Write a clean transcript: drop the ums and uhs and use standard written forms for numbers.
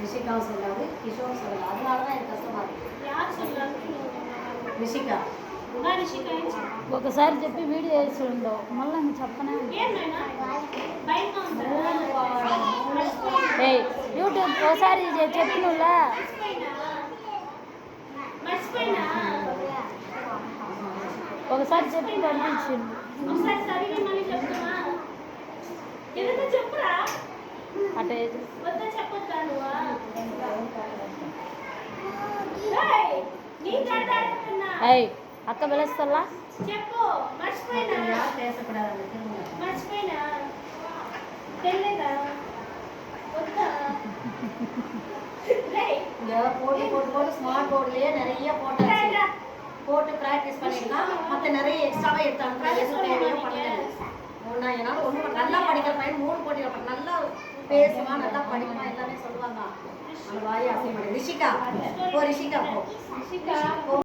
ரிஷிகாவும் சொல்லாது, கிஷோரும் சொல்லல. அதனால தான் எனக்கு கஷ்டமாக இருக்குது. யார் சொல்லாது? ரிஷிகா. ఒకసారి చెప్పి వీడియో వేస్తుండో మళ్ళీ ఇంక చెప్పనే యూట్యూబ్ ఒకసారి చెప్పినులా ఒకసారి చెప్పి పంపించిండు అటే అయ్యి అక్క పిలుస్తా చెప్పు మర్చిపోయినా తెలియదా వద్దా போட்டு போட்டு போட்டு ஸ்மார்ட் போர்ட்லயே நிறைய போட்டு ப்ராக்டிஸ் பண்ணிருக்கான். மற்ற நிறைய எக்ஸ்ட்ராவா எடுத்தாங்க. எதுவும் தேவையோ பண்ணல. என்னால் ஒன்றும் நல்லா படிக்கிற பையன் 3 போட்டியில் நல்லா பேசுவான், நல்லா படிப்பான், எல்லாமே சொல்லுவாங்க. அந்த வாயை அசைய மாட்டேன். ரிஷிகா போ, ரிஷிகா போ.